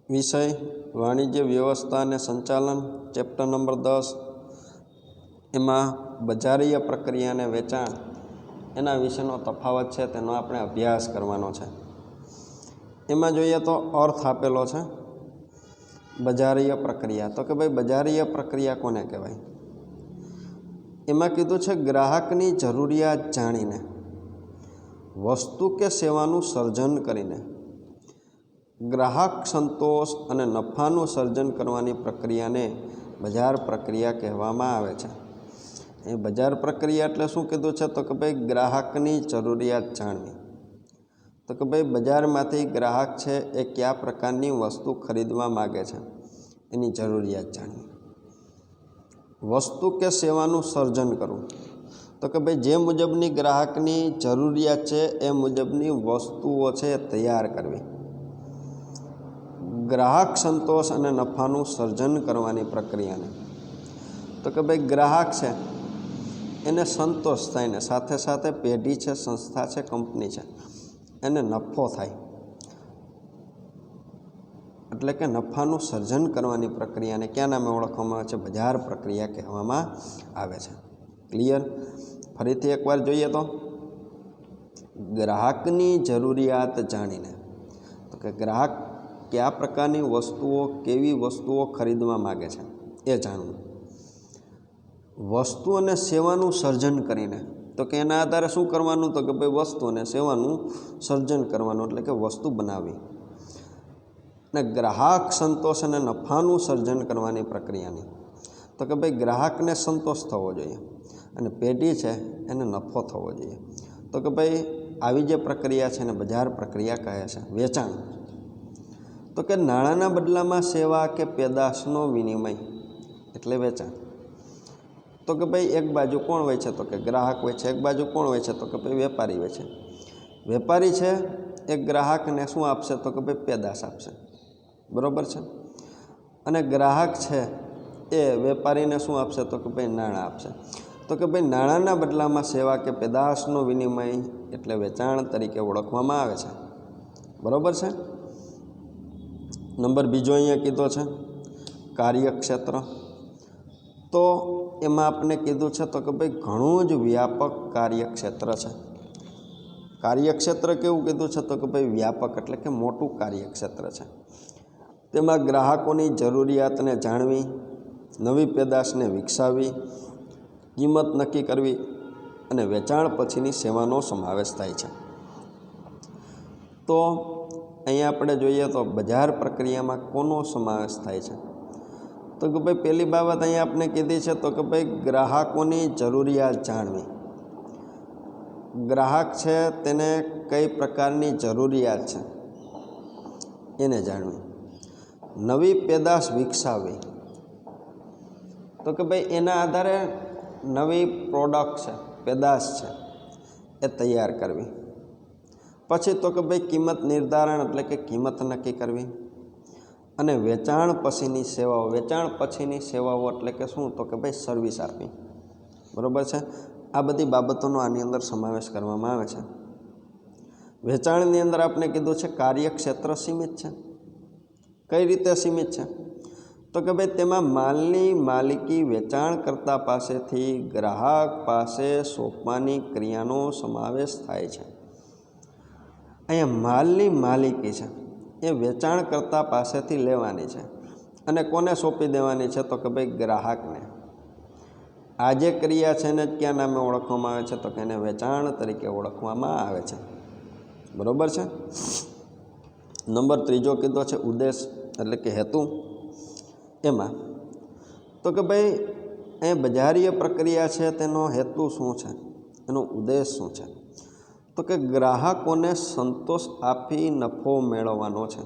વિષય વાણિજ્ય વ્યવસ્થા અને સંચાલન, ચેપ્ટર નંબર 10. એમાં બજારીય પ્રક્રિયા અને વેચાણ એના વિશેનો તફાવત છે તેનો આપણે અભ્યાસ કરવાનો છે. એમાં જોઈએ તો અર્થ આપેલો છે બજારીય પ્રક્રિયા. તો કે ભાઈ બજારીય પ્રક્રિયા કોને કહેવાય? એમાં કીધું છે ગ્રાહકની જરૂરિયાત જાણીને વસ્તુ કે સેવાનું સર્જન કરીને ગ્રાહક સંતોષ અને નફાનું સર્જન કરવાની પ્રક્રિયાને બજાર પ્રક્રિયા કહેવામાં આવે છે. એ બજાર પ્રક્રિયા એટલે શું કીધું છે? તો કે ભાઈ ગ્રાહકની જરૂરિયાત જાણવી. તો કે ભાઈ બજારમાંથી ગ્રાહક છે એ કયા પ્રકારની વસ્તુ ખરીદવા માગે છે એની જરૂરિયાત જાણવી. વસ્તુ કે સેવાનું સર્જન કરવું. તો કે ભાઈ જે મુજબની ગ્રાહકની જરૂરિયાત છે એ મુજબની વસ્તુઓ છે એ તૈયાર કરવી. ગ્રાહક સંતોષ અને નફાનું સર્જન કરવાની પ્રક્રિયાને. તો કે ભાઈ ગ્રાહક છે એને સંતોષ થાય ને સાથે સાથે પેઢી છે, સંસ્થા છે, કંપની છે એને નફો થાય, એટલે કે નફાનું સર્જન કરવાની પ્રક્રિયાને કયા નામે ઓળખવામાં આવે છે? બજાર પ્રક્રિયા કહેવામાં આવે છે. ક્લિયર? ફરીથી એકવાર જોઈએ તો ગ્રાહકની જરૂરિયાત જાણીને. તો કે ગ્રાહક કયા પ્રકારની વસ્તુઓ, કેવી વસ્તુઓ ખરીદવા માગે છે એ જાણવું. વસ્તુ અને સેવાનું સર્જન કરીને. તો કે એના આધારે શું કરવાનું? તો કે ભાઈ વસ્તુ અને સેવાનું સર્જન કરવાનું, એટલે કે વસ્તુ બનાવવી. અને ગ્રાહક સંતોષ અને નફાનું સર્જન કરવાની પ્રક્રિયાની. તો કે ભાઈ ગ્રાહકને સંતોષ થવો જોઈએ અને પેઢી છે એને નફો થવો જોઈએ. તો કે ભાઈ આવી જે પ્રક્રિયા છે એને બજાર પ્રક્રિયા કહે છે. વેચાણ. તો કે નાણાંના બદલામાં સેવા કે પેદાશનો વિનિમય એટલે વેચાણ. તો કે ભાઈ એક બાજુ કોણ હોય છે? તો કે ગ્રાહક હોય છે. એક બાજુ કોણ હોય છે? તો કે ભાઈ વેપારી હોય છે. વેપારી છે એક ગ્રાહકને શું આપશે? તો કે ભાઈ પેદાશ આપશે. બરાબર છે? અને ગ્રાહક છે એ વેપારીને શું આપશે? તો કે ભાઈ નાણાં આપશે. તો કે ભાઈ નાણાંના બદલામાં સેવા કે પેદાશનો વિનિમય એટલે વેચાણ તરીકે ઓળખવામાં આવે છે. બરાબર છે? નંબર બીજો અહીંયા કીધો છે કાર્યક્ષેત્ર. તો એમાં આપણે કીધું છે તો કે ભાઈ ઘણું જ વ્યાપક કાર્યક્ષેત્ર છે. કાર્યક્ષેત્ર કેવું કીધું છે? તો કે ભાઈ વ્યાપક એટલે કે મોટું કાર્યક્ષેત્ર છે. તેમાં ગ્રાહકોની જરૂરિયાતને જાણવી, નવી પેદાશને વિકસાવવી, કિંમત નક્કી કરવી અને વેચાણ પછીની સેવાનો સમાવેશ થાય છે. તો અહીંયા આપણે જોઈએ તો બજાર પ્રક્રિયામાં કોનો સમાવેશ થાય છે? તો કે ભાઈ પહેલી બાબત અહીંયા આપણે કીધી છે તો કે ભાઈ ગ્રાહકોની જરૂરિયાત જાણવી. ગ્રાહક છે તેને કઈ પ્રકારની જરૂરિયાત છે એને જાણવી. નવી પેદાશ વિકસાવવી. તો કે ભાઈ એના આધારે નવી પ્રોડક્ટ છે, પેદાશ છે એ તૈયાર કરવી. પછી તો કે ભાઈ કિંમત નિર્ધારણ એટલે કે કિંમત નક્કી કરવી. અને વેચાણ પછીની સેવાઓ. વેચાણ પછીની સેવાઓ એટલે કે શું? તો કે ભાઈ સર્વિસ આપવી. બરાબર છે? આ બધી બાબતોનો આની અંદર સમાવેશ કરવામાં આવે છે. વેચાણની અંદર આપણે કીધું છે કાર્યક્ષેત્ર સીમિત છે. કઈ રીતે સીમિત છે? તો કે ભાઈ તેમાં માલની માલિકી વેચાણકર્તા પાસેથી ગ્રાહક પાસે સોંપવાની ક્રિયાનો સમાવેશ થાય છે. અહીંયા માલની માલિકી છે એ વેચાણકર્તા પાસેથી લેવાની છે અને કોને સોંપી દેવાની છે? તો કે ભાઈ ગ્રાહકને. આ જે ક્રિયા છે એને કયા નામે ઓળખવામાં આવે છે? તો કે એને વેચાણ તરીકે ઓળખવામાં આવે છે. બરાબર છે? નંબર ત્રીજો કીધો છે ઉદ્દેશ એટલે કે હેતુ. એમાં તો કે ભાઈ એ બજારીય પ્રક્રિયા છે તેનો હેતુ શું છે? એનો ઉદ્દેશ શું છે? તો કે ગ્રાહકોને સંતોષ આપી નફો મેળવવાનો છે.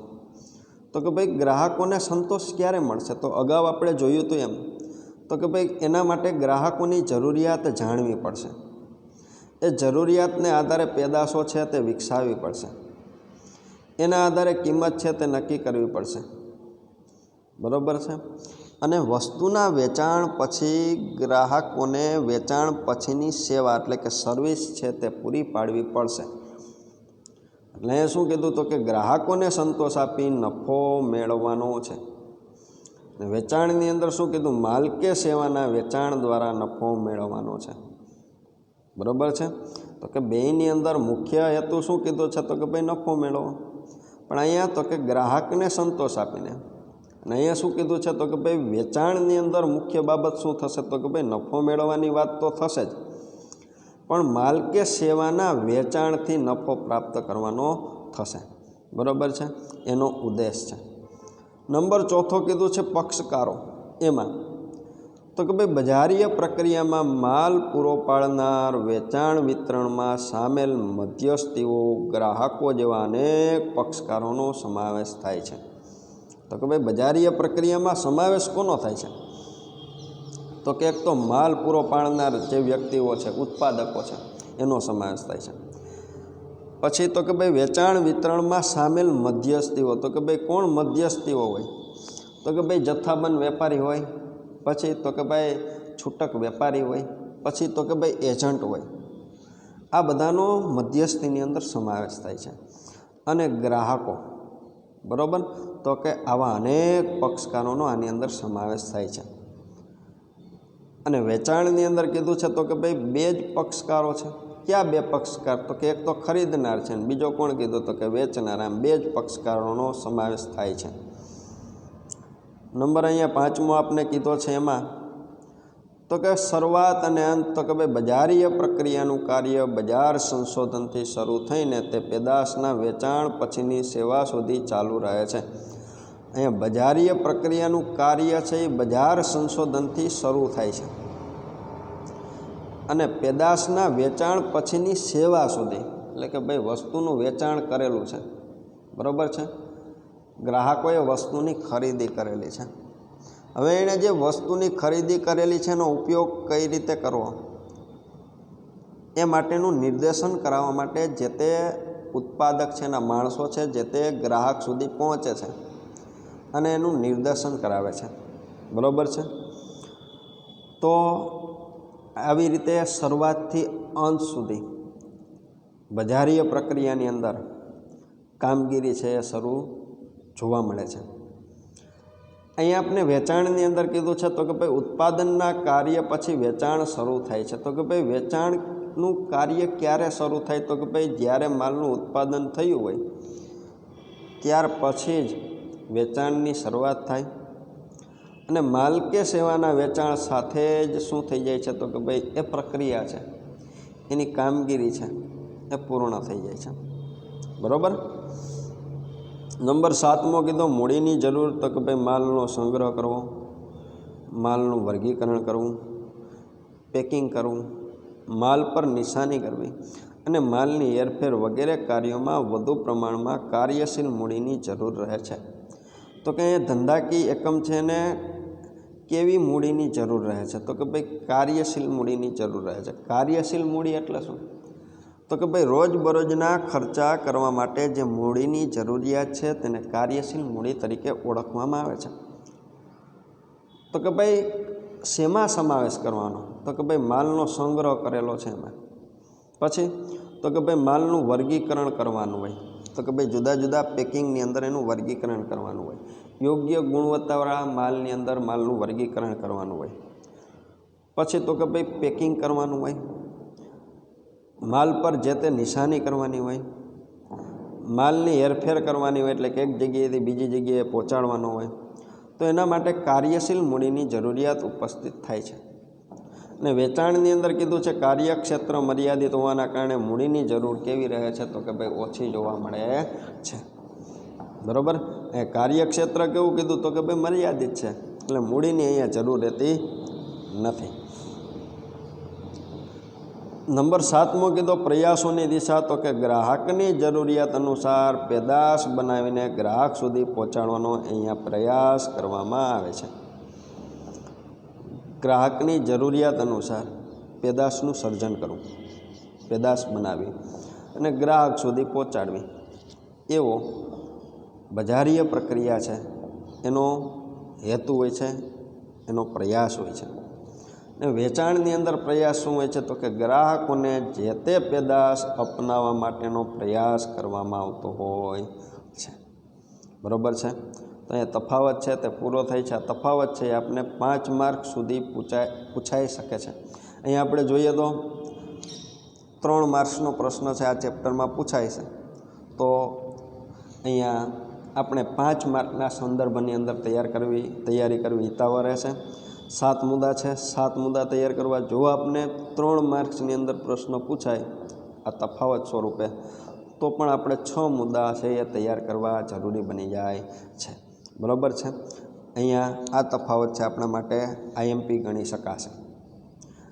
તો કે ભાઈ ગ્રાહકોને સંતોષ ક્યારે મળશે? તો અગાઉ આપણે જોયું હતું એમ. તો કે ભાઈ એના માટે ગ્રાહકોની જરૂરિયાત જાણવી પડશે. એ જરૂરિયાતને આધારે પેદાશો છે તે વિકસાવવી પડશે. એના આધારે કિંમત છે તે નક્કી કરવી પડશે. બરાબર છે? અને વસ્તુના વેચાણ પછી ગ્રાહકોને વેચાણ પછીની સેવા એટલે કે સર્વિસ છે તે પૂરી પાડવી પડશે. એટલે અહીંયા શું કીધું તો કે ગ્રાહકોને સંતોષ આપી નફો મેળવવાનો છે. વેચાણની અંદર શું કીધું? માલ કે સેવાના વેચાણ દ્વારા નફો મેળવવાનો છે. બરાબર છે. તો કે બેયની અંદર મુખ્ય હેતુ શું કીધો છે? તો કે ભાઈ નફો મેળવો. પણ અહીંયા તો કે ગ્રાહકને સંતોષ આપીને, અને અહીંયા શું કીધું છે? તો કે ભાઈ વેચાણની અંદર મુખ્ય બાબત શું થશે? તો કે ભાઈ નફો મેળવવાની વાત તો થશે જ, પણ માલ કે સેવાના વેચાણથી નફો પ્રાપ્ત કરવાનો થશે. બરાબર છે, એનો ઉદ્દેશ છે. નંબર 4 કીધું છે પક્ષકારો. એમાં તો કે ભાઈ બજારીય પ્રક્રિયામાં માલ પૂરો પાડનાર, વેચાણ વિતરણમાં સામેલ મધ્યસ્થીઓ, ગ્રાહકો જેવા અનેક પક્ષકારોનો સમાવેશ થાય છે. તો કે ભાઈ બજારીય પ્રક્રિયામાં સમાવેશ કોનો થાય છે? તો કે એક તો માલ પૂરો પાડનાર જે વ્યક્તિઓ છે, ઉત્પાદકો છે, એનો સમાવેશ થાય છે. પછી તો કે ભાઈ વેચાણ વિતરણમાં સામેલ મધ્યસ્થીઓ. તો કે ભાઈ કોણ મધ્યસ્થીઓ હોય? તો કે ભાઈ જથ્થાબંધ વેપારી હોય, પછી તો કે ભાઈ છૂટક વેપારી હોય, પછી તો કે ભાઈ એજન્ટ હોય. આ બધાનો મધ્યસ્થીની અંદર સમાવેશ થાય છે. અને ગ્રાહકો, બરાબર, તો કે આવા અનેક પક્ષકારોનો આની અંદર સમાવેશ થાય છે. અને વેચાણની અંદર કીધું છે તો કે ભાઈ 2 જ પક્ષકારો છે. ક્યાં 2 પક્ષકાર? તો કે એક તો ખરીદનાર છે અને બીજો કોણ કીધું? તો કે વેચનાર. આમ 2 જ પક્ષકારોનો સમાવેશ થાય છે. નંબર અહીંયા 5મો આપને કીધો છે એમાં તો કે શરૂઆત અને અંત. તો કે ભાઈ બજારીય પ્રક્રિયાનું કાર્ય બજાર સંશોધનથી શરૂ થઈને તે પેદાશના વેચાણ પછીની સેવા સુધી ચાલુ રહે છે. અહીંયા બજારીય પ્રક્રિયાનું કાર્ય છે એ બજાર સંશોધનથી શરૂ થાય છે અને પેદાશના વેચાણ પછીની સેવા સુધી, એટલે કે ભાઈ વસ્તુનું વેચાણ કરેલું છે, બરાબર છે, ગ્રાહકોએ વસ્તુની ખરીદી કરેલી છે. હવે એણે જે વસ્તુની ખરીદી કરેલી છે એનો ઉપયોગ કઈ રીતે કરવો એ માટેનું નિર્દેશન કરાવવા માટે જે તે ઉત્પાદક છે, એના માણસો છે, જે તે ગ્રાહક સુધી પહોંચે છે અને એનું નિર્દેશન કરાવે છે. બરાબર છે. તો આવી રીતે શરૂઆતથી અંત સુધી બજારીય પ્રક્રિયાની અંદર કામગીરી છે એ શરૂ જોવા મળે છે. અહીંયા આપણે વેચાણની અંદર કીધું છે તો કે ભાઈ ઉત્પાદનના કાર્ય પછી વેચાણ શરૂ થાય છે. તો કે ભાઈ વેચાણનું કાર્ય ક્યારે શરૂ થાય? તો કે ભાઈ જ્યારે માલનું ઉત્પાદન થયું હોય ત્યાર પછી જ વેચાણની શરૂઆત થાય. અને માલ કે સેવાના વેચાણ સાથે જ શું થઈ જાય છે? તો કે ભાઈ એ પ્રક્રિયા છે, એની કામગીરી છે એ પૂર્ણ થઈ જાય છે. બરાબર. નંબર 7મો કીધો મૂડીની જરૂર. તો કે ભાઈ માલનો સંગ્રહ કરવો, માલનું વર્ગીકરણ કરવું, પેકિંગ કરવું, માલ પર નિશાની કરવી અને માલની હેરફેર વગેરે કાર્યોમાં વધુ પ્રમાણમાં કાર્યશીલ મૂડીની જરૂર રહે છે. તો કે અહીંયા ધંધાકીય એકમ છે એને કેવી મૂડીની જરૂર રહે છે? તો કે ભાઈ કાર્યશીલ મૂડીની જરૂર રહે છે. કાર્યશીલ મૂડી એટલે શું? તો કે ભાઈ રોજબરોજના ખર્ચા કરવા માટે જે મૂડીની જરૂરિયાત છે તેને કાર્યશીલ મૂડી તરીકે ઓળખવામાં આવે છે. તો કે ભાઈ શેમાં સમાવેશ કરવાનો? તો કે ભાઈ માલનો સંગ્રહ કરેલો છે એમાં. પછી તો કે ભાઈ માલનું વર્ગીકરણ કરવાનું હોય. તો કે ભાઈ જુદા જુદા પેકિંગની અંદર એનું વર્ગીકરણ કરવાનું હોય. યોગ્ય ગુણવત્તાવાળા માલની અંદર માલનું વર્ગીકરણ કરવાનું હોય. પછી તો કે ભાઈ પેકિંગ કરવાનું હોય, માલ પર જે તે નિશાની કરવાની હોય, માલની હેરફેર કરવાની હોય, એટલે કે એક જગ્યાએથી બીજી જગ્યાએ પહોંચાડવાનો હોય. તો એના માટે કાર્યશીલ મૂડીની જરૂરિયાત ઉપસ્થિત થાય છે. અને વેચાણની અંદર કીધું છે કાર્યક્ષેત્ર મર્યાદિત હોવાના કારણે મૂડીની જરૂર કેવી રહે છે? તો કે ભાઈ ઓછી જોવા મળે છે. બરાબર. એ કાર્યક્ષેત્ર કેવું કીધું? તો કે ભાઈ મર્યાદિત છે, એટલે મૂડીની અહીંયા જરૂર રહેતી નથી. નંબર 7મો કીધો પ્રયાસોની દિશા. તો કે ગ્રાહકની જરૂરિયાત અનુસાર પેદાશ બનાવીને ગ્રાહક સુધી પહોંચાડવાનો અહીંયા પ્રયાસ કરવામાં આવે છે. ગ્રાહકની જરૂરિયાત અનુસાર પેદાશનું સર્જન કરવું, પેદાશ બનાવી અને ગ્રાહક સુધી પહોંચાડવી, એવો બજારીય પ્રક્રિયા છે એનો હેતુ હોય છે, એનો પ્રયાસ હોય છે. ને વેચાણની અંદર પ્રયાસ શું હોય છે? તો કે ગ્રાહકોને જે તે પેદાશ અપનાવવા માટેનો પ્રયાસ કરવામાં આવતો હોય છે, બરાબર છે. તો અહીંયા તફાવત છે તે પૂરો થાય છે. આ તફાવત છે એ આપણે 5 માર્ક સુધી પૂછાઈ શકે છે. અહીંયા આપણે જોઈએ તો 3 માર્ક્સનો પ્રશ્ન છે આ ચેપ્ટરમાં પૂછાય છે. તો અહીંયા આપણે 5 માર્કના સંદર્ભની અંદર તૈયારી કરવી હિતાવહ રહેશે. 7 મુદ્દા છે, 7 મુદ્દા તૈયાર કરવા. જો આપણે 3 માર્ક્સની અંદર પ્રશ્ન પૂછાય આ તફાવત સ્વરૂપે, તો પણ આપણે 6 મુદ્દા છે એ તૈયાર કરવા જરૂરી બની જાય છે, બરાબર છે. અહીંયા આ તફાવત છે આપણા માટે આઈએમપી ગણી શકાશે.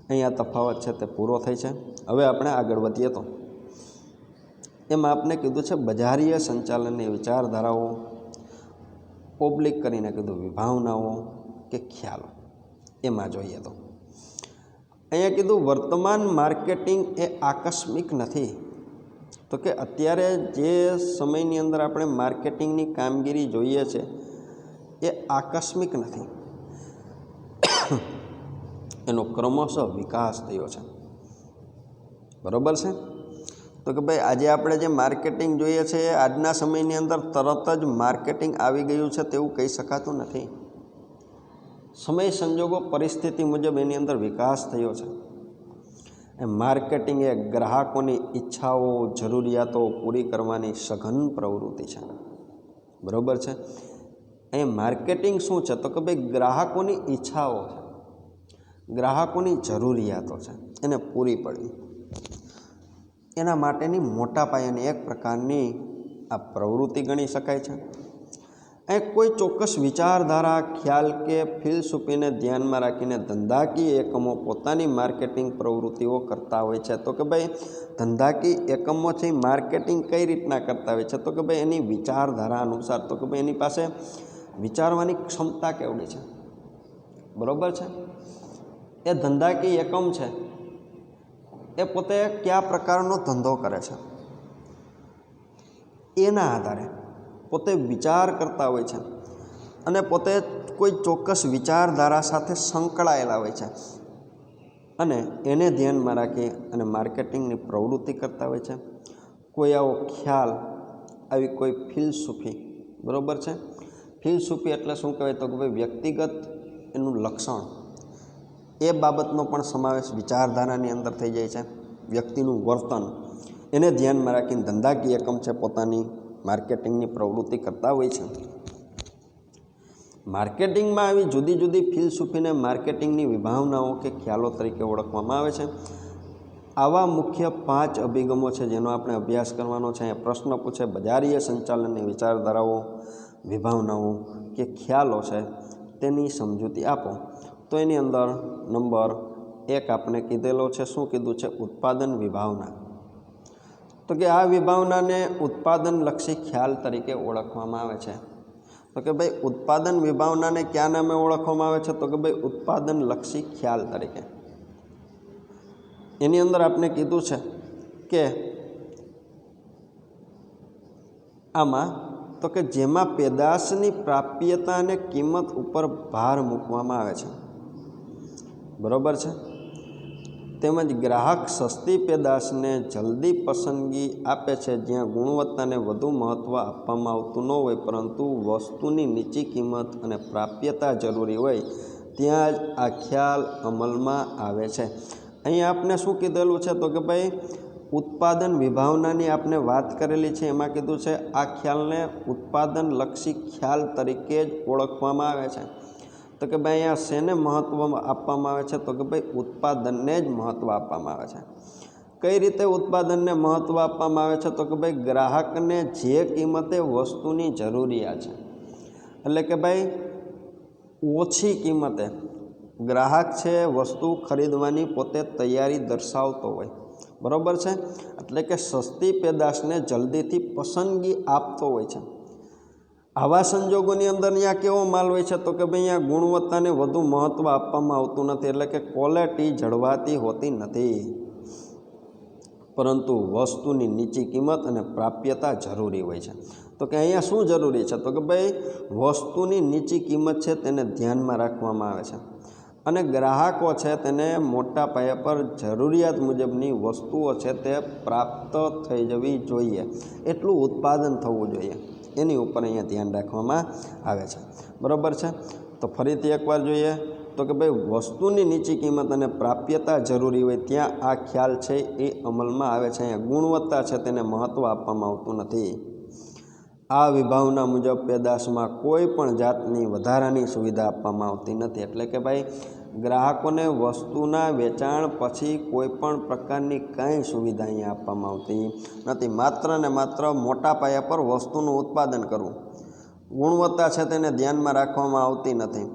અહીંયા તફાવત છે તે પૂરો થાય છે. હવે આપણે આગળ વધીએ તો એમાં આપણે કીધું છે બજારીય સંચાલનની વિચારધારાઓ, ઓબ્લિક કરીને કીધું વિભાવનાઓ કે ખ્યાલો. એમાં જોઈએ તો અહીંયા કીધું વર્તમાન માર્કેટિંગ એ આકસ્મિક નથી. તો કે અત્યારે જે સમયની અંદર આપણે માર્કેટિંગની કામગીરી જોઈએ છે એ આકસ્મિક નથી, એનો ક્રમશઃ વિકાસ થયો છે, બરાબર છે. તો કે ભાઈ આજે આપણે જે માર્કેટિંગ જોઈએ છે એ આજના સમયની અંદર તરત જ માર્કેટિંગ આવી ગયું છે તેવું કહી શકાતું નથી. સમય સંજોગો પરિસ્થિતિ મુજબ એની અંદર વિકાસ થયો છે. માર્કેટિંગ એ ગ્રાહકોની ઈચ્છાઓ જરૂરિયાતો પૂરી કરવાની સઘન પ્રવૃત્તિ છે, બરાબર છે. અહીં માર્કેટિંગ શું છે? તો કે ભાઈ ગ્રાહકોની ઈચ્છાઓ છે, ગ્રાહકોની જરૂરિયાતો છે, એને પૂરી પાડવી, એના માટેની મોટા પાયાની એક પ્રકારની આ પ્રવૃત્તિ ગણી શકાય છે. અહીં કોઈ ચોક્કસ વિચારધારા, ખ્યાલ કે ફિલસૂફીને ધ્યાનમાં રાખીને ધંધાકીય એકમો પોતાની માર્કેટિંગ પ્રવૃત્તિઓ કરતા હોય છે. તો કે ભાઈ ધંધાકીય એકમો છે માર્કેટિંગ કઈ રીતના કરતા હોય છે? તો કે ભાઈ એની વિચારધારા અનુસાર. તો કે ભાઈ એની પાસે વિચારવાની ક્ષમતા કેવડી છે, બરાબર છે. એ ધંધાકીય એકમ છે એ પોતે કયા પ્રકારનો ધંધો કરે છે એના આધારે પોતે વિચાર કરતા હોય છે અને પોતે કોઈ ચોક્કસ વિચારધારા સાથે સંકળાયેલા હોય છે અને એને ધ્યાનમાં રાખી અને માર્કેટિંગની પ્રવૃત્તિ કરતા હોય છે. કોઈ આવો ખ્યાલ, આવી કોઈ ફિલસૂફી, બરાબર છે. ફિલસૂફી એટલે શું કહેવાય? તો કે ભાઈ વ્યક્તિગત એનું લક્ષણ, એ બાબતનો પણ સમાવેશ વિચારધારાની અંદર થઈ જાય છે. વ્યક્તિનું વર્તન એને ધ્યાનમાં રાખીને ધંધાકીય એકમ છે પોતાની માર્કેટિંગની પ્રવૃત્તિ કરતા હોય છે. માર્કેટિંગમાં આવી જુદી જુદી ફિલસૂફીને માર્કેટિંગની વિભાવનાઓ કે ખ્યાલો તરીકે ઓળખવામાં આવે છે. આવા મુખ્ય 5 અભિગમો છે જેનો આપણે અભ્યાસ કરવાનો છે. અહીંયા પ્રશ્ન પૂછે બજારીય સંચાલનની વિચારધારાઓ, વિભાવનાઓ કે ખ્યાલો છે તેની સમજૂતી આપો. તો એની અંદર નંબર 1 આપણે કીધેલો છે. શું કીધું છે? ઉત્પાદન વિભાવના. તો કે આ વિભાવનાને ઉત્પાદનલક્ષી ખ્યાલ તરીકે ઓળખવામાં આવે છે. તો કે ભાઈ ઉત્પાદન વિભાવનાને કયા નામે ઓળખવામાં આવે છે? તો કે ભાઈ ઉત્પાદનલક્ષી ખ્યાલ તરીકે. એની અંદર આપણે કીધું છે કે આમાં તો કે જેમાં પેદાશની પ્રાપ્યતા અને કિંમત ઉપર ભાર મૂકવામાં આવે છે, બરાબર છે. તેમજ ગ્રાહક સસ્તી પેદાશને જલ્દી પસંદગી આપે છે જ્યાં ગુણવત્તાને વધુ મહત્ત્વ આપવામાં આવતું ન હોય પરંતુ વસ્તુની નીચી કિંમત અને પ્રાપ્યતા જરૂરી હોય ત્યાં જ આ ખ્યાલ અમલમાં આવે છે. અહીં આપણે શું કીધેલું છે? તો કે ભાઈ ઉત્પાદન વિભાવનાની આપણે વાત કરેલી છે. એમાં કીધું છે આ ખ્યાલને ઉત્પાદનલક્ષી ખ્યાલ તરીકે જ ઓળખવામાં આવે છે. તો કે ભાઈ અહીંયા શેને મહત્ત્વ આપવામાં આવે છે? તો કે ભાઈ ઉત્પાદનને જ મહત્ત્વ આપવામાં આવે છે. કઈ રીતે ઉત્પાદનને મહત્ત્વ આપવામાં આવે છે? તો કે ભાઈ ગ્રાહકને જે કિંમતે વસ્તુની જરૂરિયાત છે, એટલે કે ભાઈ ઓછી કિંમતે ગ્રાહક છે વસ્તુ ખરીદવાની પોતે તૈયારી દર્શાવતો હોય, બરાબર છે. એટલે કે સસ્તી પેદાશને જલ્દીથી પસંદગી આપતો હોય છે. આવા સંજોગોની અંદર અહીંયા કેવો માલ હોય છે? તો કે ભાઈ અહીંયા ગુણવત્તાને વધુ મહત્ત્વ આપવામાં આવતું નથી, એટલે કે ક્વોલિટી જળવાતી હોતી નથી, પરંતુ વસ્તુની નીચી કિંમત અને પ્રાપ્યતા જરૂરી હોય છે. તો કે અહીંયા શું જરૂરી છે? તો કે ભાઈ વસ્તુની નીચી કિંમત છે તેને ધ્યાનમાં રાખવામાં આવે છે અને ગ્રાહકો છે તેને મોટા પાયા પર જરૂરિયાત મુજબની વસ્તુઓ છે તે પ્રાપ્ત થઈ જવી જોઈએ, એટલું ઉત્પાદન થવું જોઈએ, એની ઉપર અહીંયા ધ્યાન રાખવામાં આવે છે. બરાબર છે. તો ફરીથી એકવાર જોઈએ તો કે ભાઈ વસ્તુની નીચી કિંમત અને પ્રાપ્યતા જરૂરી હોય ત્યાં આ ખ્યાલ છે એ અમલમાં આવે છે. અહીંયા ગુણવત્તા છે તેને મહત્ત્વ આપવામાં આવતું નથી. આ વિભાવના મુજબ પેદાશમાં કોઈ પણ જાતની વધારાની સુવિધા આપવામાં આવતી નથી. એટલે કે ભાઈ ગ્રાહકોને વસ્તુના વેચાણ પછી કોઈ પણ પ્રકારની કાંઈ સુવિધા અહીંયા આપવામાં આવતી નથી. માત્ર ને માત્ર મોટા પાયા પર વસ્તુનું ઉત્પાદન કરવું, ગુણવત્તા છે તેને ધ્યાનમાં રાખવામાં આવતી નથી.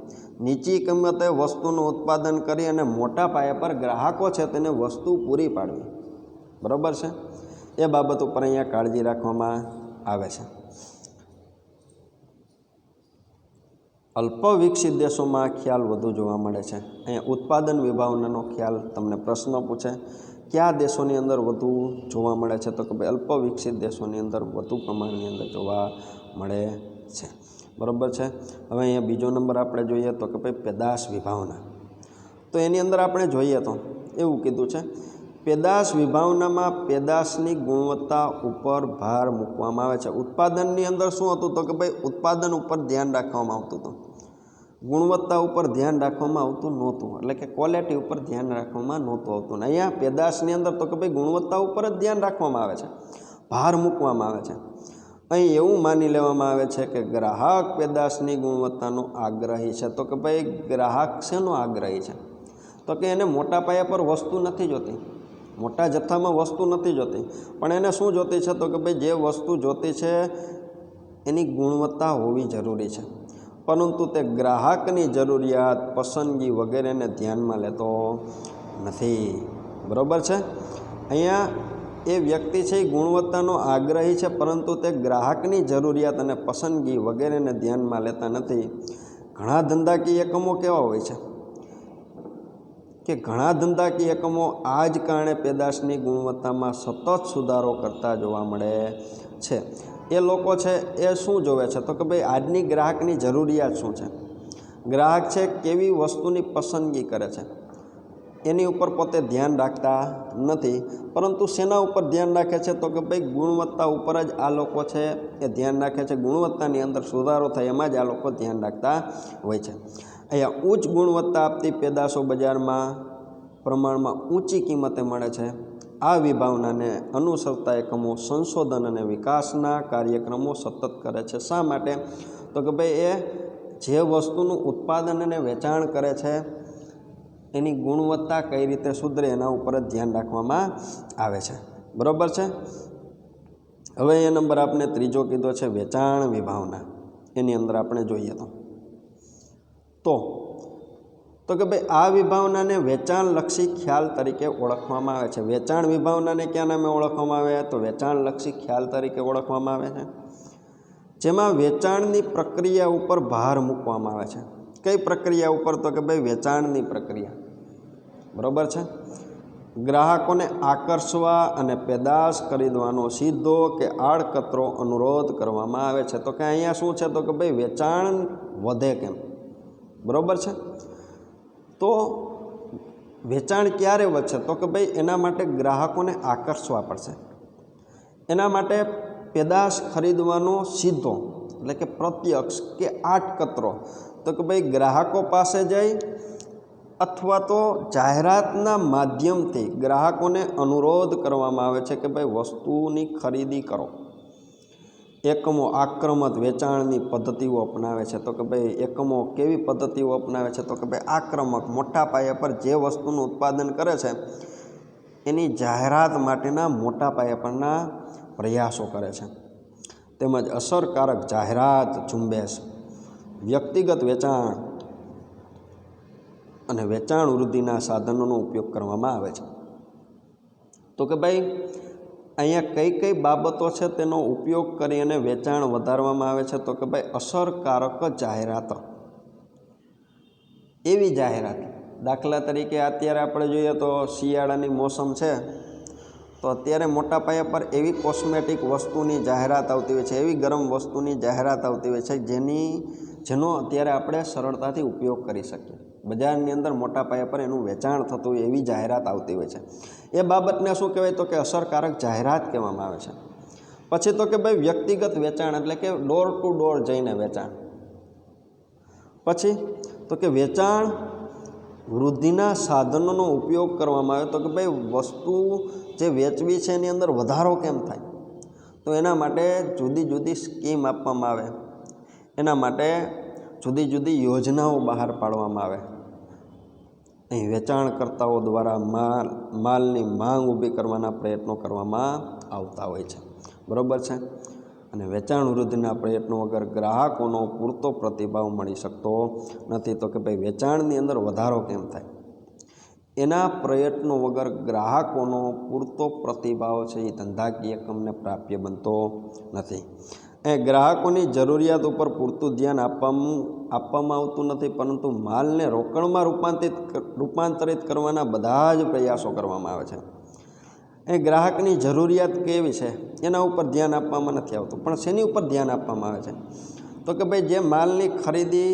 નીચી કિંમતે વસ્તુનું ઉત્પાદન કરી અને મોટા પાયા પર ગ્રાહકો છે તેને વસ્તુ પૂરી પાડવી. બરાબર છે. એ બાબત ઉપર અહીંયા કાળજી રાખવામાં આવે છે. અલ્પ વિકસિત દેશોમાં આ ખ્યાલ વધુ જોવા મળે છે. અહીંયા ઉત્પાદન વિભાવનાનો ખ્યાલ તમને પ્રશ્ન પૂછે, કયા દેશોની અંદર વધુ જોવા મળે છે? તો કે ભાઈ અલ્પ વિકસિત દેશોની અંદર વધુ પ્રમાણની અંદર જોવા મળે છે. બરાબર છે. હવે અહીંયા બીજો નંબર આપણે જોઈએ તો કે ભાઈ પેદાશ વિભાવના. તો એની અંદર આપણે જોઈએ તો એવું કીધું છે, પેદાશ વિભાવનામાં પેદાશની ગુણવત્તા ઉપર ભાર મૂકવામાં આવે છે. ઉત્પાદનની અંદર શું હતું? તો કે ભાઈ ઉત્પાદન ઉપર ધ્યાન રાખવામાં આવતું હતું, ગુણવત્તા ઉપર ધ્યાન રાખવામાં આવતું નહોતું. એટલે કે ક્વોલિટી ઉપર ધ્યાન રાખવામાં નહોતું આવતું. ને અહીંયા પેદાશની અંદર તો કે ભાઈ ગુણવત્તા ઉપર જ ધ્યાન રાખવામાં આવે છે, ભાર મૂકવામાં આવે છે. અહીં એવું માની લેવામાં આવે છે કે ગ્રાહક પેદાશની ગુણવત્તાનો આગ્રહી છે. તો કે ભાઈ ગ્રાહક શેનો આગ્રહી છે? તો કે એને મોટા પાયા પર વસ્તુ નથી જોતી, મોટા જથ્થામાં વસ્તુ નથી જોતી, પણ એને શું જોતી છે? તો કે ભાઈ જે વસ્તુ જોતી છે એની ગુણવત્તા હોવી જરૂરી છે, પરંતુ તે ગ્રાહકની જરૂરિયાત, પસંદગી વગેરેને ધ્યાનમાં લેતો નથી. બરાબર છે. અહીંયા એ વ્યક્તિ છે એ ગુણવત્તાનો આગ્રહી છે, પરંતુ તે ગ્રાહકની જરૂરિયાત અને પસંદગી વગેરેને ધ્યાનમાં લેતા નથી. ઘણા ધંધાકીય એકમો કેવા હોય છે કે ઘણા ધંધાકીય એકમો આ જ કારણે પેદાશની ગુણવત્તામાં સતત સુધારો કરતા જોવા મળે છે. એ લોકો છે એ શું જોવે છે? તો કે ભાઈ આજની ગ્રાહકની જરૂરિયાત શું છે, ગ્રાહક છે કેવી વસ્તુની પસંદગી કરે છે, એની ઉપર પોતે ધ્યાન રાખતા નથી, પરંતુ શેના ઉપર ધ્યાન રાખે છે? તો કે ભાઈ ગુણવત્તા ઉપર જ આ લોકો છે એ ધ્યાન રાખે છે. ગુણવત્તાની અંદર સુધારો થાય એમાં જ આ લોકો ધ્યાન રાખતા હોય છે. અહીંયા ઉચ્ચ ગુણવત્તા આપતી પેદાશો બજારમાં પ્રમાણમાં ઊંચી કિંમતે મળે છે. આ વિભાવનાને અનુસરતા એકમો સંશોધન અને વિકાસના કાર્યક્રમો સતત કરે છે. શા માટે? તો કે ભાઈ એ જે વસ્તુનું ઉત્પાદન અને વેચાણ કરે છે એની ગુણવત્તા કઈ રીતે સુધરે એના ઉપર જ ધ્યાન રાખવામાં આવે છે. બરાબર છે. હવે એ નંબર આપણે ત્રીજો કીધો છે વેચાણ વિભાવના. એની અંદર આપણે જોઈએ તો કે ભાઈ આ વિભાવનાને વેચાણલક્ષી ખ્યાલ તરીકે ઓળખવામાં આવે છે. વેચાણ વિભાવનાને કયા નામે ઓળખવામાં આવે? તો વેચાણલક્ષી ખ્યાલ તરીકે ઓળખવામાં આવે છે, જેમાં વેચાણની પ્રક્રિયા ઉપર ભાર મૂકવામાં આવે છે. કઈ પ્રક્રિયા ઉપર? તો કે ભાઈ વેચાણની પ્રક્રિયા. બરાબર છે. ગ્રાહકોને આકર્ષવા અને પેદાશ ખરીદવાનો સીધો કે આડકતરો અનુરોધ કરવામાં આવે છે. તો કે અહીંયા શું છે? તો કે ભાઈ વેચાણ વધે કેમ? બરાબર છે. તો વેચાણ ક્યારે વધશે? તો કે ભાઈ એના માટે ગ્રાહકોને આકર્ષવા પડશે, એના માટે પેદાશ ખરીદવાનો સીધો એટલે કે પ્રત્યક્ષ કે આડકતરો તો કે ભાઈ ગ્રાહકો પાસે જઈ અથવા તો જાહેરાતના માધ્યમથી ગ્રાહકોને અનુરોધ કરવામાં આવે છે કે ભાઈ વસ્તુની ખરીદી કરો. એકમો આક્રમક વેચાણની પદ્ધતિઓ અપનાવે છે. તો કે ભાઈ એકમો કેવી પદ્ધતિઓ અપનાવે છે? તો કે ભાઈ આક્રમક, મોટા પાયા પર જે વસ્તુનું ઉત્પાદન કરે છે એની જાહેરાત માટેના મોટા પાયા પરના પ્રયાસો કરે છે. તેમજ અસરકારક જાહેરાત ઝુંબેશ, વ્યક્તિગત વેચાણ અને વેચાણ વૃદ્ધિના સાધનોનો ઉપયોગ કરવામાં આવે છે. તો કે ભાઈ અહીંયા કઈ કઈ બાબતો છે તેનો ઉપયોગ કરી અને વેચાણ વધારવામાં આવે છે? તો કે ભાઈ અસરકારક જાહેરાત, એવી જાહેરાત, દાખલા તરીકે અત્યારે આપણે જોઈએ તો શિયાળાની મોસમ છે તો અત્યારે મોટા પાયા પર એવી કોસ્મેટિક વસ્તુની જાહેરાત આવતી હોય છે, એવી ગરમ વસ્તુની જાહેરાત આવતી હોય છે જેનો અત્યારે આપણે સરળતાથી ઉપયોગ કરી શકીએ. બજારની અંદર મોટા પાયા પર એનું વેચાણ થતું હોય એવી જાહેરાત આવતી હોય છે. એ બાબતને શું કહેવાય તો કે અસરકારક જાહેરાત કહેવામાં આવે છે. પછી તો કે ભાઈ વ્યક્તિગત વેચાણ એટલે કે ડોર ટુ ડોર જઈને વેચાણ. પછી તો કે વેચાણ વૃદ્ધિના સાધનોનો ઉપયોગ કરવામાં આવે તો કે ભાઈ વસ્તુ જે વેચવી છે એની અંદર વધારો કેમ થાય તો એના માટે જુદી જુદી સ્કીમ આપવામાં આવે, એના માટે જુદી જુદી યોજનાઓ બહાર પાડવામાં આવે. અહીં વેચાણકર્તાઓ દ્વારા માલની માંગ ઊભી કરવાના પ્રયત્નો કરવામાં આવતા હોય છે. બરાબર છે. અને વેચાણ વૃદ્ધિના પ્રયત્નો વગર ગ્રાહકોનો પૂરતો પ્રતિભાવ મળી શકતો નથી. તો કે ભાઈ વેચાણની અંદર વધારો કેમ થાય એના પ્રયત્નો વગર ગ્રાહકોનો પૂરતો પ્રતિભાવ છે એ ધંધાકીય એકમને પ્રાપ્ય બનતો નથી. એ ગ્રાહકોની જરૂરિયાત ઉપર પૂરતું ધ્યાન આપવામાં આવતું નથી, પરંતુ માલને રોકડમાં રૂપાંતરિત કરવાના બધા જ પ્રયાસો કરવામાં આવે છે. એ ગ્રાહકની જરૂરિયાત કેવી છે એના ઉપર ધ્યાન આપવામાં નથી આવતું, પણ શેની ઉપર ધ્યાન આપવામાં આવે છે તો કે ભાઈ જે માલની ખરીદી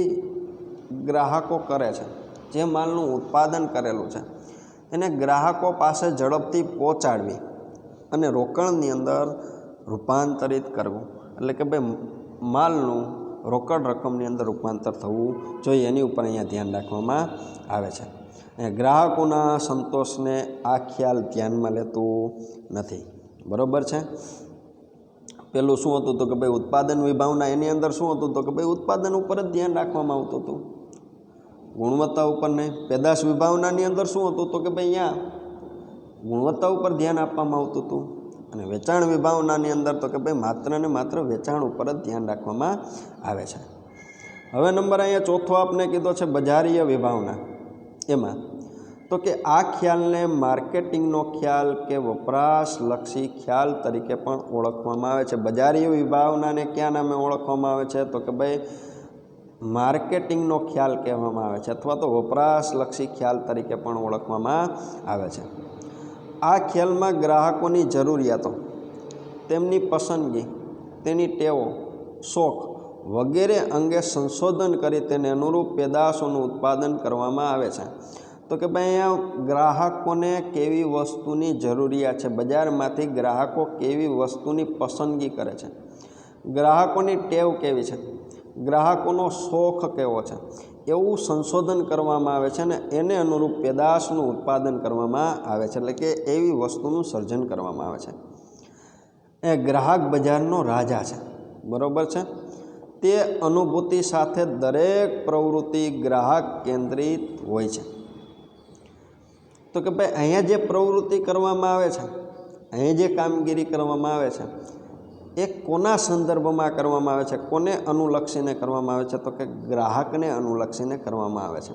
ગ્રાહકો કરે છે, જે માલનું ઉત્પાદન કરેલું છે એને ગ્રાહકો પાસે ઝડપથી પહોંચાડવી અને રોકડની અંદર રૂપાંતરિત કરવું, એટલે કે ભાઈ માલનું રોકડ રકમની અંદર રૂપાંતર થવું જોઈએ, એની ઉપર અહીંયા ધ્યાન રાખવામાં આવે છે. ગ્રાહકોના સંતોષને આ ખ્યાલ ધ્યાનમાં લેતું નથી. બરાબર છે. પેલું શું હતું તો કે ભાઈ ઉત્પાદન વિભાવના, એની અંદર શું હતું તો કે ભાઈ ઉત્પાદન ઉપર જ ધ્યાન રાખવામાં આવતું હતું, ગુણવત્તા ઉપર નહીં. પેદાશ વિભાવનાની અંદર શું હતું તો કે ભાઈ અહીંયા ગુણવત્તા ઉપર ધ્યાન આપવામાં આવતું હતું. અને વેચાણ વિભાવનાની અંદર તો કે ભાઈ માત્ર ને માત્ર વેચાણ ઉપર જ ધ્યાન રાખવામાં આવે છે. હવે નંબર અહીંયા ચોથો આપને કીધો છે બજારીય વિભાવના. એમાં તો કે આ ખ્યાલને માર્કેટિંગનો ખ્યાલ કે વપરાશલક્ષી ખ્યાલ તરીકે પણ ઓળખવામાં આવે છે. બજારીય વિભાવનાને કયા નામે ઓળખવામાં આવે છે તો કે ભાઈ માર્કેટિંગનો ખ્યાલ કહેવામાં આવે છે, અથવા તો વપરાશલક્ષી ખ્યાલ તરીકે પણ ઓળખવામાં આવે છે. આ ખ્યાલમાં ગ્રાહકોની જરૂરિયાતો, તેમની પસંદગી, તેની ટેવો, શોખ વગેરે અંગે સંશોધન કરી તેને અનુરૂપ પેદાશોનું ઉત્પાદન કરવામાં આવે છે. તો કે ભાઈ અહીંયા ગ્રાહકોને કેવી વસ્તુની જરૂરિયાત છે, બજારમાંથી ગ્રાહકો કેવી વસ્તુની પસંદગી કરે છે, ગ્રાહકોની ટેવ કેવી છે, ગ્રાહકોનો શોખ કેવો છે, એવું સંશોધન કરવામાં આવે છે અને એને અનુરૂપ પેદાશનું ઉત્પાદન કરવામાં આવે છે, એટલે કે એવી વસ્તુનું સર્જન કરવામાં આવે છે. એ ગ્રાહક બજારનો રાજા છે. બરાબર છે. તે અનુભૂતિ સાથે દરેક પ્રવૃત્તિ ગ્રાહક કેન્દ્રિત હોય છે. તો કે ભાઈ અહીંયા જે પ્રવૃત્તિ કરવામાં આવે છે, અહીં જે કામગીરી કરવામાં આવે છે એ કોના સંદર્ભમાં કરવામાં આવે છે, કોને અનુલક્ષીને કરવામાં આવે છે તો કે ગ્રાહકને અનુલક્ષીને કરવામાં આવે છે.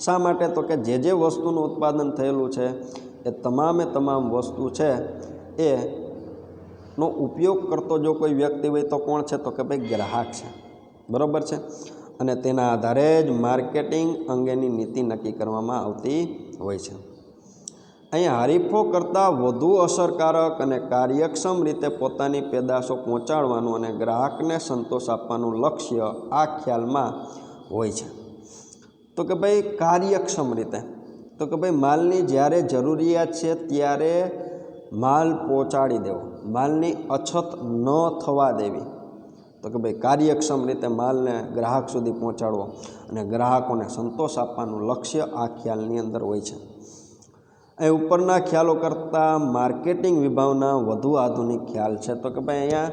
શા માટે તો કે જે વસ્તુનું ઉત્પાદન થયેલું છે એ તમામે તમામ વસ્તુ છે એનો ઉપયોગ કરતો જો કોઈ વ્યક્તિ હોય તો કોણ છે તો કે ભાઈ ગ્રાહક છે. બરાબર છે. અને તેના આધારે જ માર્કેટિંગ અંગેની નીતિ નક્કી કરવામાં આવતી હોય છે. અહીંયા હરીફો કરતાં વધુ અસરકારક અને કાર્યક્ષમ રીતે પોતાની પેદાશો પહોંચાડવાનું અને ગ્રાહકને સંતોષ આપવાનું લક્ષ્ય આ ખ્યાલમાં હોય છે. તો કે ભાઈ કાર્યક્ષમ રીતે તો કે ભાઈ માલની જ્યારે જરૂરિયાત છે ત્યારે માલ પહોંચાડી દેવો, માલની અછત ન થવા દેવી. તો કે ભાઈ કાર્યક્ષમ રીતે માલને ગ્રાહક સુધી પહોંચાડવો અને ગ્રાહકોને સંતોષ આપવાનું લક્ષ્ય આ ખ્યાલની અંદર હોય છે. એ ઉપરના ખ્યાલો કરતાં માર્કેટિંગ વિભાવના વધુ આધુનિક ખ્યાલ છે. તો કે ભાઈ અહીંયા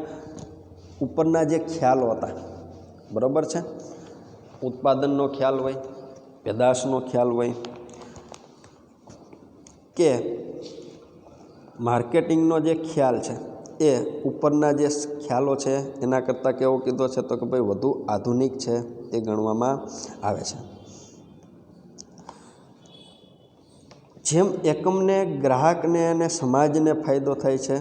ઉપરના જે ખ્યાલો હતા, બરાબર છે, ઉત્પાદનનો ખ્યાલ હોય, પેદાશનો ખ્યાલ હોય કે માર્કેટિંગનો જે ખ્યાલ છે એ ઉપરના જે ખ્યાલો છે એના કરતાં કેવો કીધો છે તો કે ભાઈ વધુ આધુનિક છે એ ગણવામાં આવે છે. જેમ એકમને, ગ્રાહકને અને સમાજને ફાયદો થાય છે,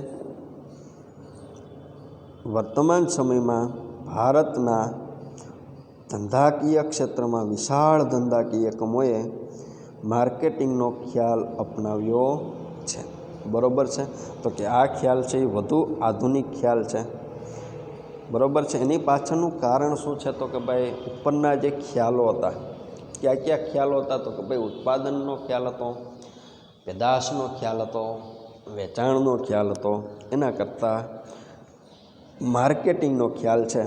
વર્તમાન સમયમાં ભારતના ધંધાકીય ક્ષેત્રમાં વિશાળ ધંધાકીય એકમોએ માર્કેટિંગનો ખ્યાલ અપનાવ્યો છે. બરાબર છે. તો કે આ ખ્યાલ છે એ વધુ આધુનિક ખ્યાલ છે. બરાબર છે. એની પાછળનું કારણ શું છે તો કે ભાઈ ઉપરના જે ખ્યાલો હતા क्या क्या ख्यालो था? तो कि भाई उत्पादनનો ખ્યાલ હતો, પેદાશનો ખ્યાલ હતો, વેચાણનો ખ્યાલ હતો, એના કરતાં માર્કેટિંગનો ખ્યાલ છે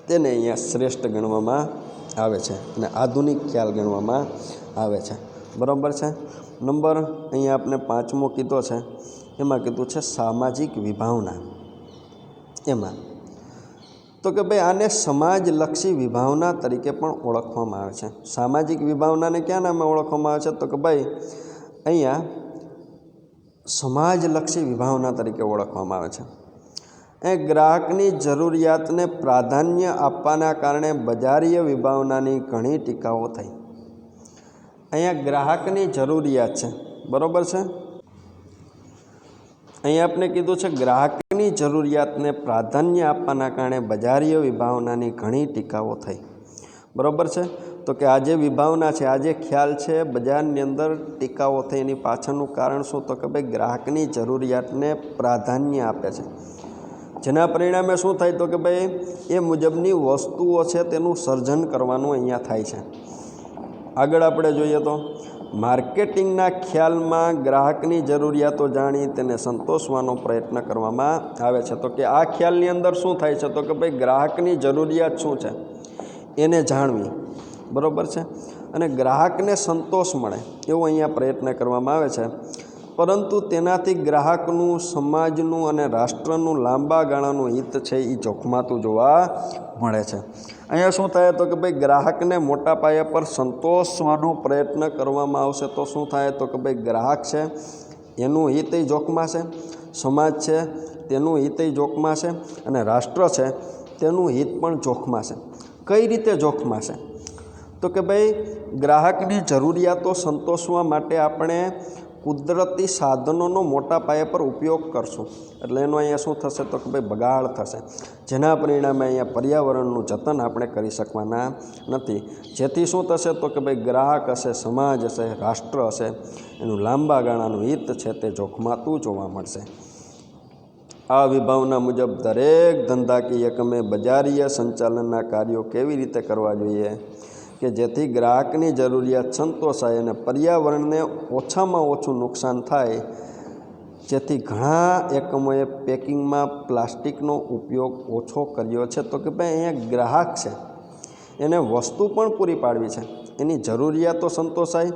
તેને અહીંયા શ્રેષ્ઠ ગણવામાં આવે છે અને આધુનિક ખ્યાલ ગણવામાં આવે છે. બરાબર છે. નંબર અહીંયા આપણે 5મો કીધો છે, એમાં કીધું છે સામાજિક વિભાવના. એમાં તો કે ભાઈ આને સમાજલક્ષી વિભાવના તરીકે પણ ઓળખવામાં આવે છે. સામાજિક વિભાવનાને ક્યાં નામે ઓળખવામાં આવે છે? તો કે ભાઈ અહીંયા સમાજલક્ષી વિભાવના તરીકે ઓળખવામાં આવે છે. એ ગ્રાહકની જરૂરિયાતને પ્રાધાન્ય આપવાના કારણે બજારીય વિભાવનાની ઘણી ટીકાઓ થઈ. અહીંયા ગ્રાહકની જરૂરિયાત છે, બરાબર છે. અહીંયા આપણે કીધું છે ગ્રાહકની જરૂરિયાતને પ્રાધાન્ય આપવાના કારણે બજારીય વિભાવનાની ઘણી ટીકાઓ થઈ. બરાબર છે. તો કે આ જે વિભાવના છે, આ જે ખ્યાલ છે, બજારની અંદર ટીકાઓ થઈ, એની પાછળનું કારણ શું? તો કે ભાઈ ગ્રાહકની જરૂરિયાતને પ્રાધાન્ય આપે છે, જેના પરિણામે શું થાય? તો કે ભાઈ એ મુજબની વસ્તુઓ છે તેનું સર્જન કરવાનું અહીંયા થાય છે. આગળ આપણે જોઈએ તો માર્કેટિંગના ખ્યાલમાં ગ્રાહકની જરૂરિયાતો જાણી તેને સંતોષવાનો પ્રયત્ન કરવામાં આવે છે. તો કે આ ખ્યાલની અંદર શું થાય છે? તો કે ભાઈ ગ્રાહકની જરૂરિયાત શું છે એને જાણવી, બરાબર છે, અને ગ્રાહકને સંતોષ મળે એવો અહીંયા પ્રયત્ન કરવામાં આવે છે. પરંતુ તેનાથી ગ્રાહકનું, સમાજનું અને રાષ્ટ્રનું લાંબા ગાળાનું હિત છે એ જોખમાતું જોવા મળે છે. અહીંયા શું થાય? તો કે ભાઈ ગ્રાહકને મોટા પાયા પર સંતોષવાનો પ્રયત્ન કરવામાં આવશે તો શું થાય? તો કે ભાઈ ગ્રાહક છે એનું હિત જોખમાશે, સમાજ છે તેનું હિત જોખમાશે અને રાષ્ટ્ર છે તેનું હિત પણ જોખમાશે. કઈ રીતે જોખમાશે? તો કે ભાઈ ગ્રાહકની જરૂરિયાતો સંતોષવા માટે આપણે કુદરતી સાધનોનો મોટા પાયા પર ઉપયોગ કરશું, એટલે એનો અહીંયા શું થશે? તો કે ભાઈ બગાડ થશે, જેના પરિણામે અહીંયા પર્યાવરણનું જતન આપણે કરી શકવાના નથી. જેથી શું થશે? તો કે ભાઈ ગ્રાહક હશે, સમાજ હશે, રાષ્ટ્ર હશે, એનું લાંબા ગાળાનું હિત છે તે જોખમાતું જોવા મળશે. આ વિભાવના મુજબ દરેક ધંધાકીય એકમે બજારીય સંચાલનના કાર્યો કેવી રીતે કરવા જોઈએ કે જેથી ગ્રાહકની જરૂરિયાત સંતોષાય અને પર્યાવરણને ઓછામાં ઓછું નુકસાન થાય. જેથી ઘણા એકમોએ પેકિંગમાં પ્લાસ્ટિકનો ઉપયોગ ઓછો કર્યો છે. તો કે ભાઈ અહીંયા ગ્રાહક છે એને વસ્તુ પણ પૂરી પાડવી છે, એની જરૂરિયાતો સંતોષાય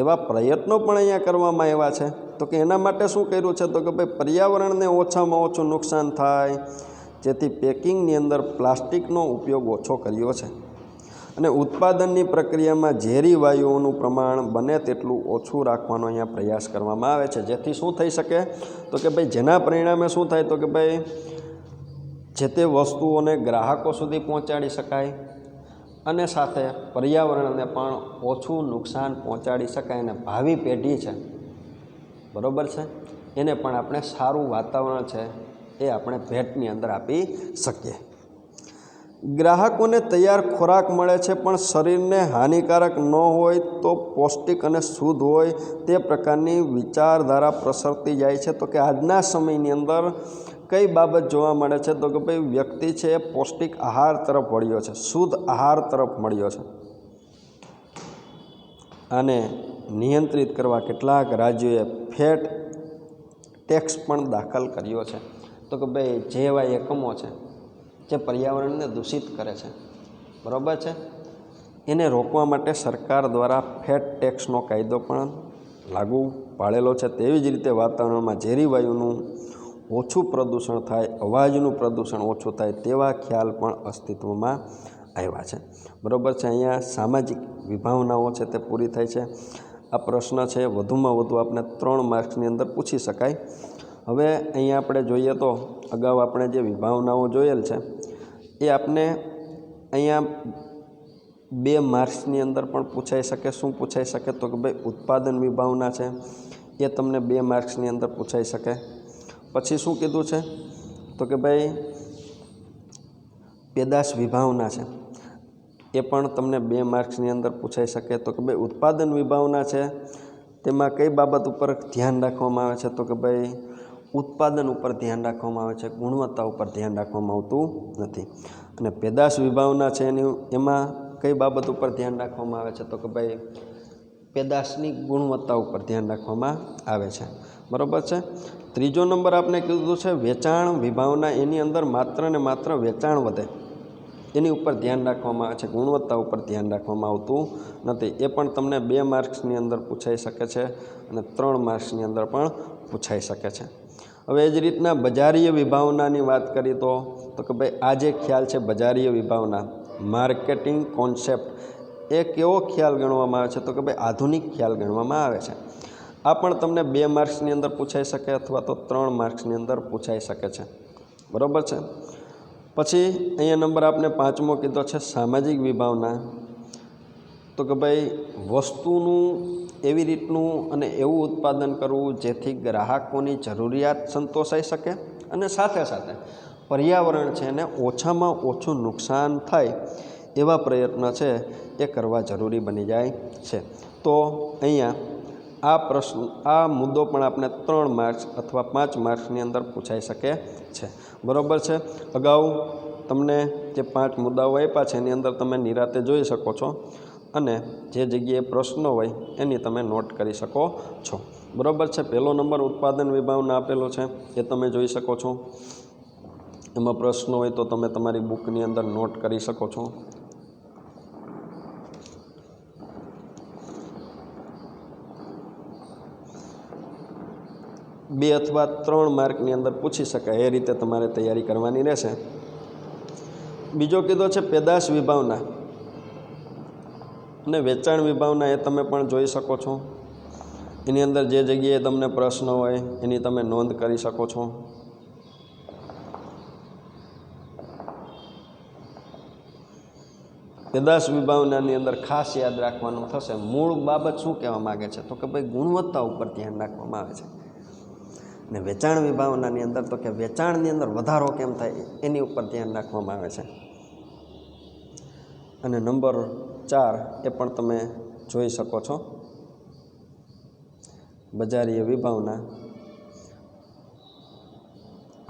એવા પ્રયત્નો પણ અહીંયા કરવામાં આવ્યા છે. તો કે એના માટે શું કર્યું છે? તો કે ભાઈ પર્યાવરણને ઓછામાં ઓછું નુકસાન થાય જેથી પેકિંગની અંદર પ્લાસ્ટિકનો ઉપયોગ ઓછો કર્યો છે અને ઉત્પાદનની પ્રક્રિયામાં ઝેરી વાયુઓનું પ્રમાણ બને તેટલું ઓછું રાખવાનો અહીંયા પ્રયાસ કરવામાં આવે છે. જેથી શું થઈ શકે? તો કે ભાઈ જેના પરિણામે શું થાય? તો કે ભાઈ જે તે વસ્તુઓને ગ્રાહકો સુધી પહોંચાડી શકાય અને સાથે પર્યાવરણને પણ ઓછું નુકસાન પહોંચાડી શકાય અને ભાવિ પેઢી છે, બરાબર છે, એને પણ આપણે સારું વાતાવરણ છે એ આપણે ભેટની અંદર આપી શકીએ. ગ્રાહકોને તૈયાર ખોરાક મળે છે પણ શરીરને હાનિકારક ન હોય તો પૌષ્ટિક અને શુદ્ધ હોય તે પ્રકારની વિચારધારા પ્રસરતી જાય છે. તો કે આજના સમયની અંદર કઈ બાબત જોવા મળે છે? તો કે ભાઈ વ્યક્તિ છે એ પૌષ્ટિક આહાર તરફ વળ્યો છે, શુદ્ધ આહાર તરફ મળ્યો છે. આને નિયંત્રિત કરવા કેટલાક રાજ્યોએ ફેટ ટેક્સ પણ દાખલ કર્યો છે. તો કે ભાઈ જે એવા એકમો છે જે પર્યાવરણને દૂષિત કરે છે, બરાબર છે, એને રોકવા માટે સરકાર દ્વારા ફેટ ટેક્સનો કાયદો પણ લાગુ પાડેલો છે. તેવી જ રીતે વાતાવરણમાં ઝેરી વાયુનું ઓછું પ્રદૂષણ થાય, અવાજનું પ્રદૂષણ ઓછું થાય તેવા ખ્યાલ પણ અસ્તિત્વમાં આવ્યા છે, બરાબર છે. અહીંયા સામાજિક વિભાવનાઓ છે તે પૂરી થાય છે. આ પ્રશ્ન છે વધુમાં વધુ આપણે 3 માર્ક્સની અંદર પૂછી શકાય. હવે અહીંયા આપણે જોઈએ તો અગાઉ આપણે જે વિભાવનાઓ જોયેલ છે એ આપણે અહીંયા 2 માર્ક્સની અંદર પણ પૂછાઈ શકે. શું પૂછાઈ શકે? તો કે ભાઈ ઉત્પાદન વિભાવના છે એ તમને 2 માર્ક્સની અંદર પૂછાઈ શકે. પછી શું કીધું છે? તો કે ભાઈ પેદાશ વિભાવના છે એ પણ તમને 2 માર્ક્સની અંદર પૂછાઈ શકે. તો કે ભાઈ ઉત્પાદન વિભાવના છે તેમાં કઈ બાબત ઉપર ધ્યાન રાખવામાં આવે છે? તો કે ભાઈ ઉત્પાદન ઉપર ધ્યાન રાખવામાં આવે છે, ગુણવત્તા ઉપર ધ્યાન રાખવામાં આવતું નથી. અને પેદાશ વિભાવના છે એમાં કઈ બાબત ઉપર ધ્યાન રાખવામાં આવે છે? તો કે ભાઈ પેદાશની ગુણવત્તા ઉપર ધ્યાન રાખવામાં આવે છે, બરાબર છે. ત્રીજો નંબર આપણે કીધું છે વેચાણ વિભાવના. એની અંદર માત્ર ને માત્ર વેચાણ વધે એની ઉપર ધ્યાન રાખવામાં આવે છે, ગુણવત્તા ઉપર ધ્યાન રાખવામાં આવતું નથી. એ પણ તમને 2 માર્ક્સની અંદર પૂછાઈ શકે છે અને 3 માર્ક્સની અંદર પણ પૂછાઈ શકે છે. હવે એ જ રીતના બજારીય વિભાવનાની વાત કરી તો કે ભાઈ આ જે ખ્યાલ છે બજારીય વિભાવના, માર્કેટિંગ કોન્સેપ્ટ, એ કેવો ખ્યાલ ગણવામાં આવે છે? તો કે ભાઈ આધુનિક ખ્યાલ ગણવામાં આવે છે. આ પણ તમને 2 માર્ક્સની અંદર પૂછાઈ શકે અથવા તો 3 માર્ક્સની અંદર પૂછાઈ શકે છે, બરાબર છે. પછી અહીંયા નંબર આપણે 5મો કીધો છે સામાજિક વિભાવના. તો કે ભાઈ વસ્તુનું એવી રીતનું અને એવું ઉત્પાદન કરવું જેથી ગ્રાહકોની જરૂરિયાત સંતોષાઈ શકે અને સાથે સાથે પર્યાવરણ છે એને ઓછામાં ઓછું નુકસાન થાય એવા પ્રયત્ન છે એ કરવા જરૂરી બની જાય છે. તો અહીંયા આ મુદ્દો પણ આપણે 3 માર્ક્સ અથવા 5 માર્ક્સની અંદર પૂછાઈ શકે છે, બરાબર છે. અગાઉ તમને જે 5 મુદ્દાઓ આપ્યા છે એની અંદર તમે નિરાતે જોઈ શકો છો અને જે જગ્યાએ પ્રશ્નો હોય એની તમે નોટ કરી શકો છો, બરાબર છે. પહેલો નંબર ઉત્પાદન વિભાવના આપેલો છે એ તમે જોઈ શકો છો. એમાં પ્રશ્નો હોય તો તમે તમારી બુકની અંદર નોટ કરી શકો છો. બે અથવા 3 માર્કની અંદર પૂછી શકાય એ રીતે તમારે તૈયારી કરવાની રહેશે. બીજો કીધો છે પેદાશ વિભાવના અને વેચાણ વિભાવના, એ તમે પણ જોઈ શકો છો. એની અંદર જે જગ્યાએ તમને પ્રશ્ન હોય એની તમે નોંધ કરી શકો છો. પેદાશ વિભાવનાની અંદર ખાસ યાદ રાખવાનું થશે મૂળ બાબત શું કહેવા માગે છે? તો કે ભાઈ ગુણવત્તા ઉપર ધ્યાન રાખવામાં આવે છે. ને વેચાણ વિભાવનાની અંદર તો કે વેચાણની અંદર વધારો કેમ થાય એની ઉપર ધ્યાન રાખવામાં આવે છે. અને નંબર 4 એ પણ તમે જોઈ શકો છો બજારીય વિભાવના,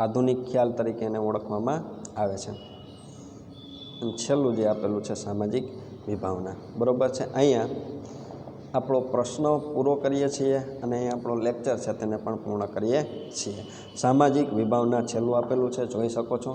આધુનિક ખ્યાલ તરીકે એને ઓળખવામાં આવે છે. અને છેલ્લું જે આપેલું છે સામાજિક વિભાવના, બરાબર છે. અહીંયા આપણો પ્રશ્ન પૂરો કરીએ છીએ અને અહીંયા આપણો લેક્ચર છે તેને પણ પૂર્ણ કરીએ છીએ. સામાજિક વિભાવના છેલ્લું આપેલું છે, જોઈ શકો છો.